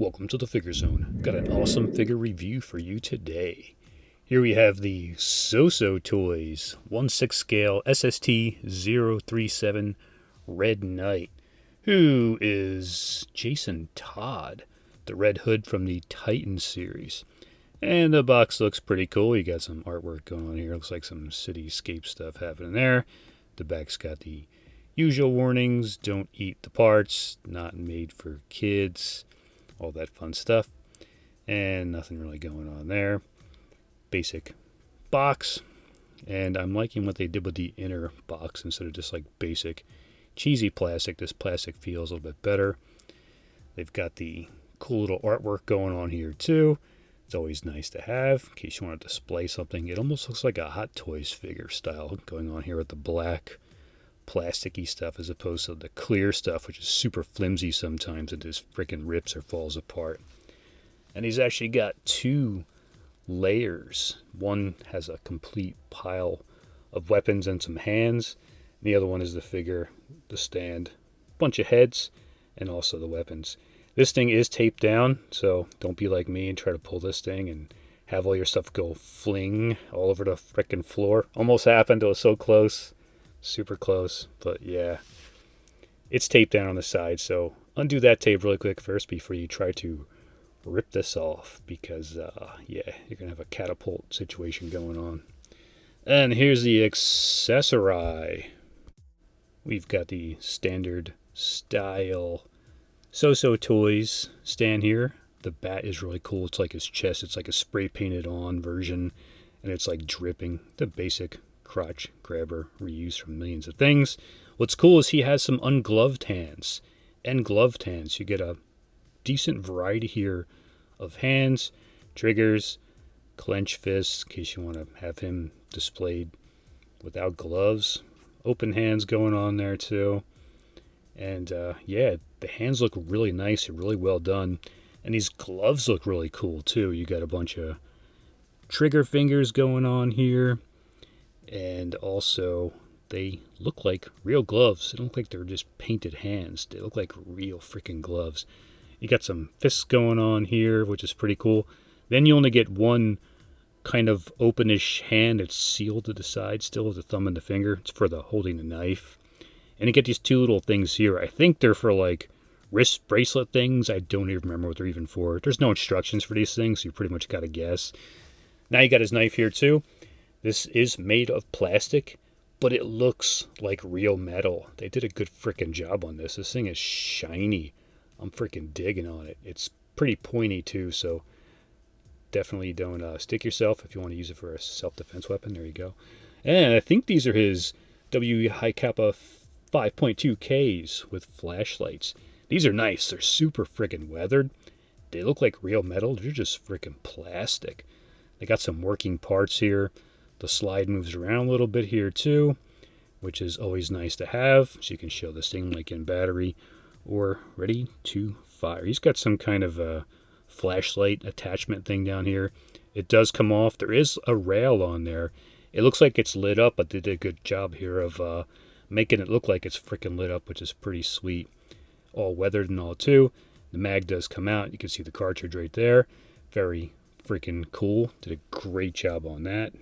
Welcome to the Figure Zone. Got an awesome figure review for you today. Here we have the SooSoo Toys 1/6 scale SST-037 Red Knight, who is Jason Todd, the Red Hood from the Titan series. And the box looks pretty cool. You got some artwork going on here. Looks like some cityscape stuff happening there. The back's got the usual warnings: don't eat the parts, not made for kids, all that fun stuff. And nothing really going on there. Basic box. And I'm liking what they did with the inner box instead of just like basic cheesy plastic. This plastic feels a little bit better. They've got the cool little artwork going on here too. It's always nice to have in case you want to display something. It almost looks like a Hot Toys figure style going on here with the black plasticky stuff as opposed to the clear stuff, which is super flimsy sometimes and just freaking rips or falls apart. And he's actually got two layers. One has a complete pile of weapons and some hands. The other one is the figure, the stand, bunch of heads, and also the weapons. This thing is taped down, so don't be like me and try to pull this thing and have all your stuff go fling all over the frickin' floor. Almost happened. It was so close. Super close. But yeah, it's taped down on the side, so undo that tape really quick first before you try to rip this off, because yeah, you're going to have a catapult situation going on. And here's the accessori. We've got the standard style SooSoo Toys stand here. The bat is really cool. It's like his chest. It's like a spray painted on version, and it's like dripping. The basic crotch grabber reused from millions of things. What's cool is he has some ungloved hands and gloved hands. You get a decent variety here of hands, triggers, clench fists, in case you want to have him displayed without gloves. Open hands going on there too. And yeah, the hands look really nice and really well done. And these gloves look really cool too. You got a bunch of trigger fingers going on here. And also, they look like real gloves. They don't look like they're just painted hands. They look like real freaking gloves. You got some fists going on here, which is pretty cool. Then you only get one kind of openish hand. It's sealed to the side still with the thumb and the finger. It's for the holding the knife. And you get these two little things here. I think they're for like wrist bracelet things. I don't even remember what they're even for. There's no instructions for these things, so you pretty much got to guess. Now you got his knife here too. This is made of plastic, but it looks like real metal. They did a good freaking job on this. This thing is shiny. I'm freaking digging on it. It's pretty pointy too, so definitely don't stick yourself if you want to use it for a self-defense weapon. There you go. And I think these are his W High Kappa 5.2Ks with flashlights. These are nice. They're super freaking weathered. They look like real metal. They're just freaking plastic. They got some working parts here. The slide moves around a little bit here too, which is always nice to have. So you can show this thing like in battery or ready to fire. He's got some kind of a flashlight attachment thing down here. It does come off. There is a rail on there. It looks like it's lit up, but they did a good job here of making it look like it's freaking lit up, which is pretty sweet. All weathered and all too. The mag does come out. You can see the cartridge right there. Very freaking cool. Did a great job on that.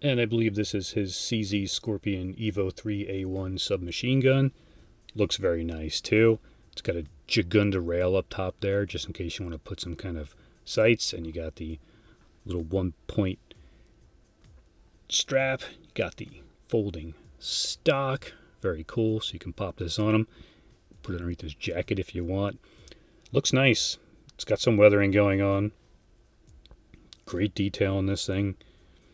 And I believe this is his CZ Scorpion Evo 3A1 submachine gun. Looks very nice too. It's got a Juggernaut rail up top there, just in case you want to put some kind of sights. And you got the little 1-point strap. You got the folding stock. Very cool. So you can pop this on him. Put it underneath his jacket if you want. Looks nice. It's got some weathering going on. Great detail on this thing.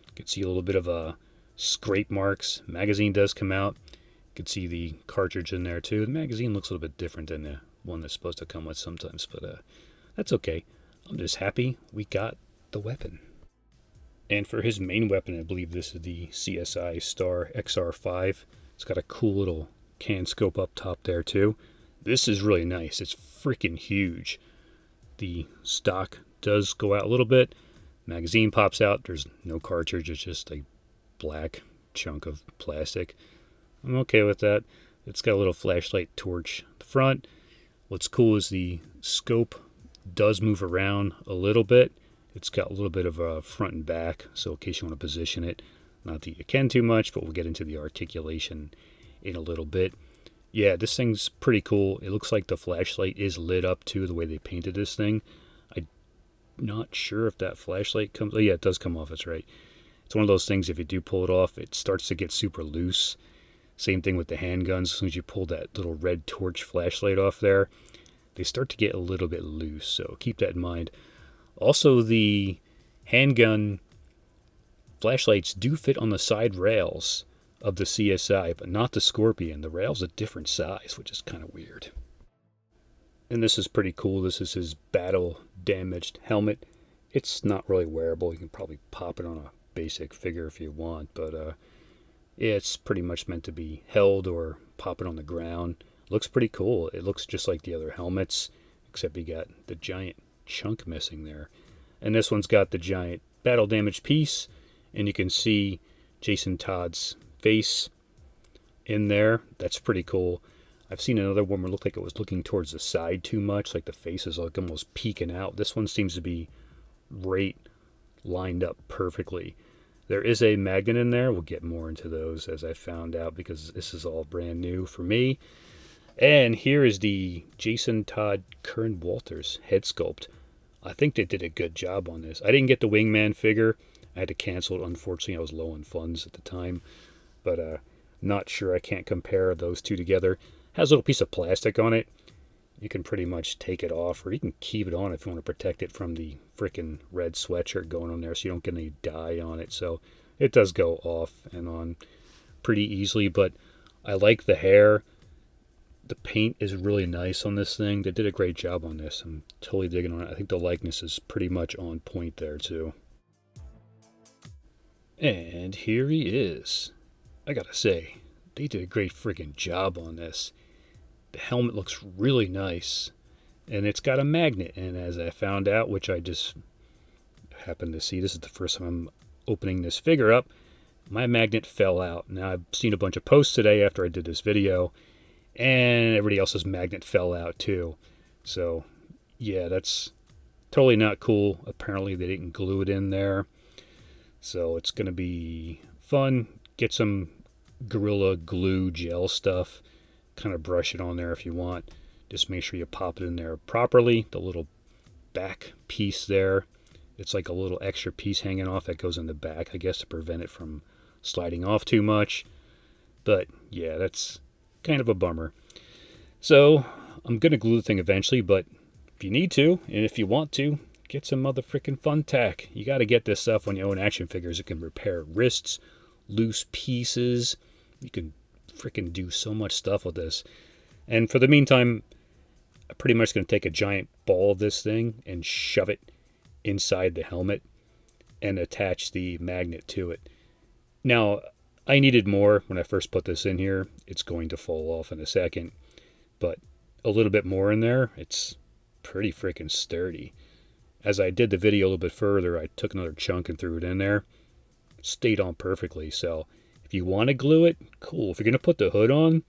You can see a little bit of scrape marks. Magazine does come out. You can see the cartridge in there too. The magazine looks a little bit different than the one that's supposed to come with sometimes, but that's okay. I'm just happy we got the weapon. And for his main weapon, I believe this is the CSI Star XR5. It's got a cool little can scope up top there too. This is really nice. It's freaking huge. The stock does go out a little bit. Magazine pops out. There's no cartridge. It's just a black chunk of plastic. I'm okay with that. It's got a little flashlight torch at the front. What's cool is the scope does move around a little bit. It's got a little bit of a front and back, so in case you want to position it, not that you can too much, but we'll get into the articulation in a little bit. Yeah, this thing's pretty cool. It looks like the flashlight is lit up too, the way they painted this thing. I'm not sure if that flashlight comes... Oh yeah, it does come off, that's right. It's one of those things, if you do pull it off, it starts to get super loose. Same thing with the handguns. As soon as you pull that little red torch flashlight off there, they start to get a little bit loose, so keep that in mind. Also, the handgun flashlights do fit on the side rails of the CSI, but not the Scorpion. The rail's a different size, which is kind of weird. And this is pretty cool. This is his battle-damaged helmet. It's not really wearable. You can probably pop it on a basic figure if you want, but it's pretty much meant to be held or pop it on the ground. Looks pretty cool. It looks just like the other helmets, except you got the giant chunk missing there. And this one's got the giant battle-damaged piece, and you can see Jason Todd's face in there. That's pretty cool. I've seen another one where it looked like it was looking towards the side too much, like the face is like almost peeking out. This one seems to be right lined up perfectly. There is a magnet in there. We'll get more into those as I found out, because this is all brand new for me. And here is the Jason Todd Kern Walters head sculpt. I think they did a good job on this. I didn't get the Wingman figure. I had to cancel it. Unfortunately, I was low on funds at the time. But not sure. I can't compare those two together. Has a little piece of plastic on it. You can pretty much take it off, or you can keep it on if you want to protect it from the frickin' red sweatshirt going on there, so you don't get any dye on it. So it does go off and on pretty easily, but I like the hair. The paint is really nice on this thing. They did a great job on this. I'm totally digging on it. I think the likeness is pretty much on point there too. And here he is. I gotta say, they did a great freaking job on this. The helmet looks really nice, and it's got a magnet, and as I found out, which I just happened to see, this is the first time I'm opening this figure up, my magnet fell out. Now, I've seen a bunch of posts today after I did this video, and everybody else's magnet fell out too. So, yeah, that's totally not cool. Apparently, they didn't glue it in there. So, it's going to be fun. Get some Gorilla Glue gel stuff. Kind of brush it on there if you want. Just make sure you pop it in there properly. The little back piece there. It's like a little extra piece hanging off that goes in the back, I guess, to prevent it from sliding off too much. But, yeah, that's kind of a bummer. So, I'm going to glue the thing eventually, but if you need to, and if you want to, get some motherfucking fun tack. You got to get this stuff when you own action figures. It can repair wrists, loose pieces. You can freaking do so much stuff with this. And for the meantime, I'm pretty much going to take a giant ball of this thing and shove it inside the helmet and attach the magnet to it. Now, I needed more when I first put this in here. It's going to fall off in a second, but a little bit more in there, it's pretty freaking sturdy. As I did the video a little bit further, I took another chunk and threw it in there. Stayed on perfectly. So if you want to glue it, cool. If you're going to put the hood on,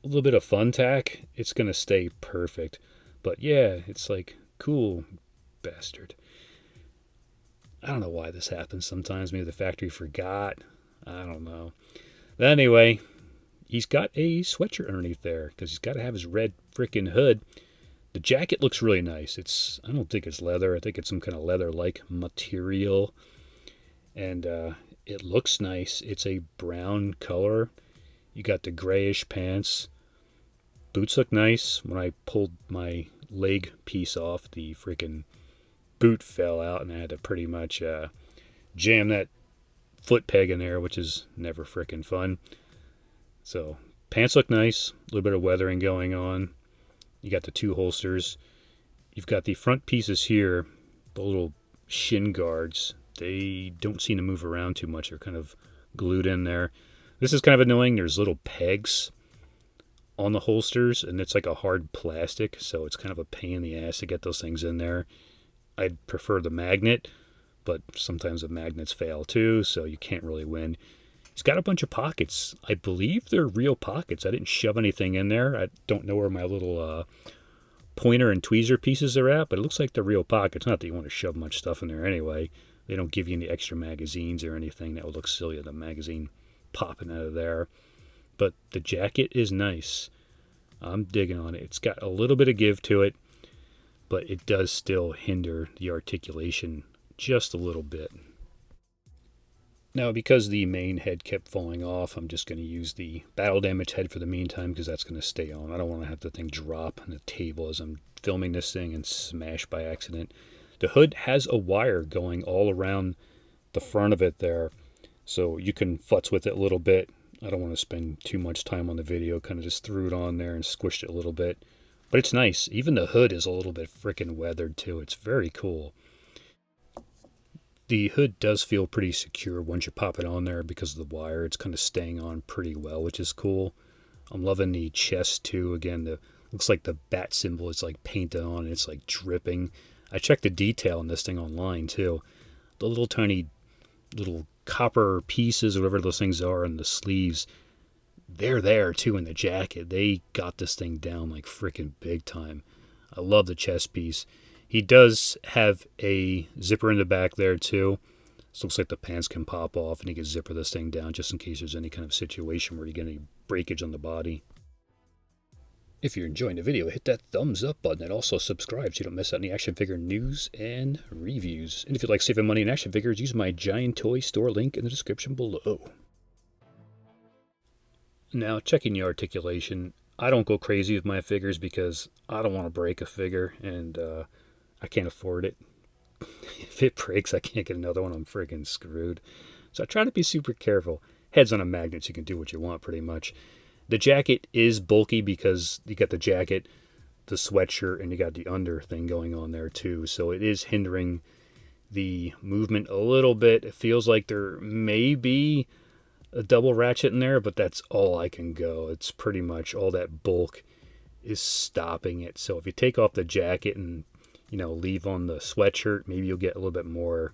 a little bit of fun tack, it's going to stay perfect. But yeah, it's like, cool, bastard. I don't know why this happens sometimes. Maybe the factory forgot. I don't know. But anyway, he's got a sweatshirt underneath there because he's got to have his red freaking hood. The jacket looks really nice. I don't think it's leather. I think it's some kind of leather-like material. And it looks nice. It's a brown color. You got the grayish pants. Boots look nice. When I pulled my leg piece off, the freaking boot fell out, and I had to pretty much jam that foot peg in there, which is never freaking fun. So, pants look nice. A little bit of weathering going on. You got the two holsters. You've got the front pieces here, the little shin guards. They don't seem to move around too much. They're kind of glued in there. This is kind of annoying. There's little pegs on the holsters, and it's like a hard plastic, so it's kind of a pain in the ass to get those things in there. I'd prefer the magnet, but sometimes the magnets fail too, so you can't really win. It's got a bunch of pockets. I believe they're real pockets. I didn't shove anything in there. I don't know where my little pointer and tweezer pieces are at, but it looks like the real pockets. Not that you want to shove much stuff in there anyway. They don't give you any extra magazines or anything. That would look silly with a magazine popping out of there. But the jacket is nice. I'm digging on it. It's got a little bit of give to it, but it does still hinder the articulation just a little bit. Now, because the main head kept falling off, I'm just going to use the battle damage head for the meantime, because that's going to stay on. I don't want to have the thing drop on the table as I'm filming this thing and smash by accident. The hood has a wire going all around the front of it there, so you can futz with it a little bit. I don't want to spend too much time on the video, kind of just threw it on there and squished it a little bit. But it's nice. Even the hood is a little bit freaking weathered too. It's very cool. The hood does feel pretty secure once you pop it on there because of the wire. It's kind of staying on pretty well, which is cool. I'm loving the chest too. Again, looks like the bat symbol is like painted on. It's like dripping. I checked the detail on this thing online too. The little tiny little copper pieces or whatever those things are in the sleeves, they're there too in the jacket. They got this thing down like freaking big time. I love the chest piece. He does have a zipper in the back there too. So it looks like the pants can pop off and he can zipper this thing down just in case there's any kind of situation where you get any breakage on the body. If you're enjoying the video, hit that thumbs up button and also subscribe so you don't miss out on any action figure news and reviews. And if you'd like saving money in action figures, use my Giant Toy Store link in the description below. Now, checking the articulation, I don't go crazy with my figures because I don't want to break a figure and I can't afford it. If it breaks, I can't get another one. I'm freaking screwed. So I try to be super careful. Head's on a magnet, so you can do what you want pretty much. The jacket is bulky because you got the jacket, the sweatshirt, and you got the under thing going on there too. So it is hindering the movement a little bit. It feels like there may be a double ratchet in there, but that's all I can go. It's pretty much all that bulk is stopping it. So if you take off the jacket and, leave on the sweatshirt, maybe you'll get a little bit more,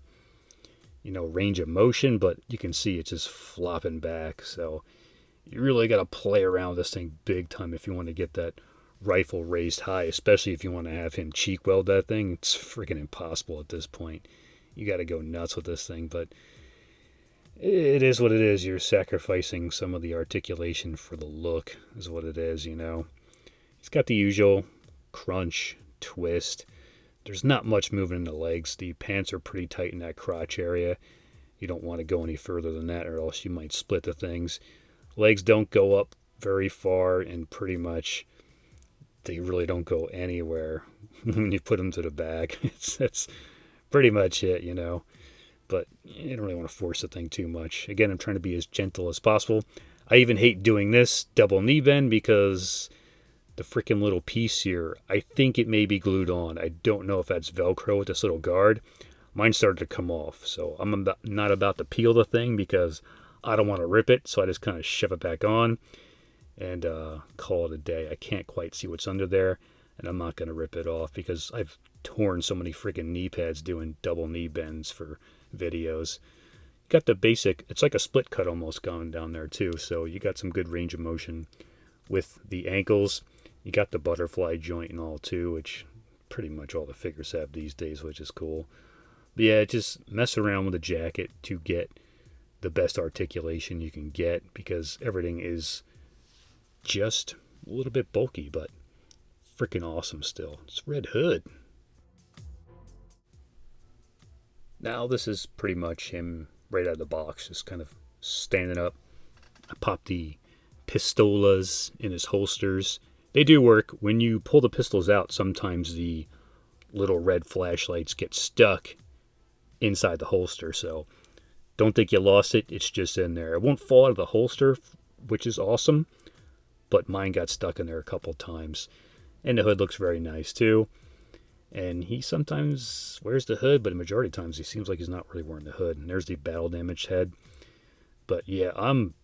range of motion, but you can see it's just flopping back. So you really got to play around with this thing big time if you want to get that rifle raised high, especially if you want to have him cheek weld that thing. It's freaking impossible at this point. You got to go nuts with this thing, but it is what it is. You're sacrificing some of the articulation for the look is what it is, It's got the usual crunch, twist. There's not much movement in the legs. The pants are pretty tight in that crotch area. You don't want to go any further than that or else you might split the things. Legs don't go up very far, and pretty much they really don't go anywhere when you put them to the back. That's pretty much it, But you don't really want to force the thing too much. Again, I'm trying to be as gentle as possible. I even hate doing this double knee bend because the freaking little piece here, I think it may be glued on. I don't know if that's Velcro with this little guard. Mine started to come off, so I'm not about to peel the thing because I don't want to rip it, so I just kind of shove it back on and call it a day. I can't quite see what's under there, and I'm not going to rip it off because I've torn so many freaking knee pads doing double knee bends for videos. Got the basic, it's like a split cut almost going down there too, so you got some good range of motion with the ankles. You got the butterfly joint and all too, which pretty much all the figures have these days, which is cool. But yeah, just mess around with the jacket to get the best articulation you can get because everything is just a little bit bulky, but freaking awesome still. It's Red Hood. Now this is pretty much him right out of the box, just kind of standing up. I popped the pistolas in his holsters. They do work. When you pull the pistols out, sometimes the little red flashlights get stuck inside the holster, so don't think you lost it. It's just in there. It won't fall out of the holster, which is awesome, but mine got stuck in there a couple times. And the hood looks very nice too. And he sometimes wears the hood, but the majority of times he seems like he's not really wearing the hood. And there's the battle damaged head. But yeah, I'm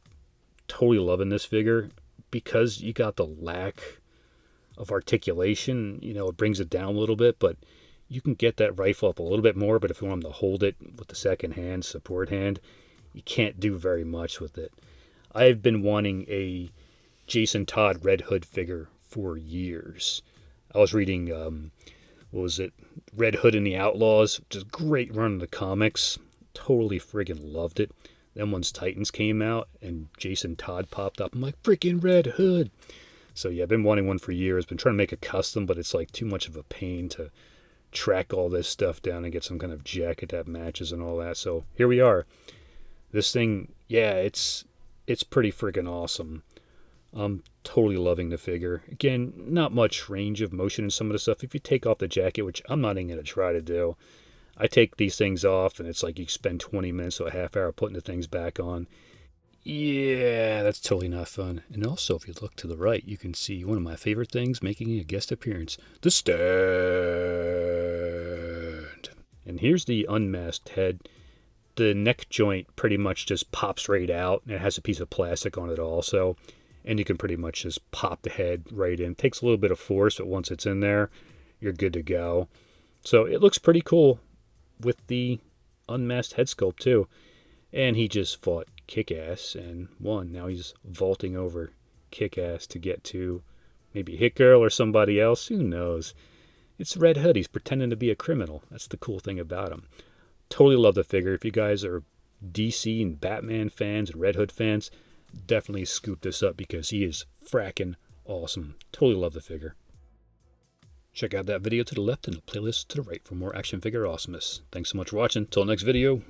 totally loving this figure because you got the lack of articulation. It brings it down a little bit, but you can get that rifle up a little bit more. But if you want him to hold it with the second hand, support hand, you can't do very much with it. I've been wanting a Jason Todd Red Hood figure for years. I was reading, what was it, Red Hood and the Outlaws, just great run of the comics. Totally friggin' loved it. Then once Titans came out and Jason Todd popped up, I'm like, freaking Red Hood. So yeah, I've been wanting one for years. Been trying to make a custom, but it's like too much of a pain to track all this stuff down and get some kind of jacket that matches and all that. So here we are. This thing, yeah, it's pretty freaking awesome. I'm totally loving the figure. Again, not much range of motion in some of the stuff. If you take off the jacket, which I'm not even going to try to do, I take these things off and it's like you spend 20 minutes to a half hour putting the things back on. Yeah, that's totally not fun. And also, if you look to the right, you can see one of my favorite things making a guest appearance, the stand. And here's the unmasked head. The neck joint pretty much just pops right out, and it has a piece of plastic on it also. And you can pretty much just pop the head right in. It takes a little bit of force, but once it's in there, you're good to go. So it looks pretty cool with the unmasked head sculpt too. And he just fought Kick-Ass and won. Now he's vaulting over Kick-Ass to get to maybe Hit Girl or somebody else. Who knows? It's Red Hood. He's pretending to be a criminal. That's the cool thing about him. Totally love the figure. If you guys are DC and Batman fans and Red Hood fans, definitely scoop this up because he is fracking awesome. Totally love the figure. Check out that video to the left and the playlist to the right for more action figure awesomeness. Thanks so much for watching. Till next video,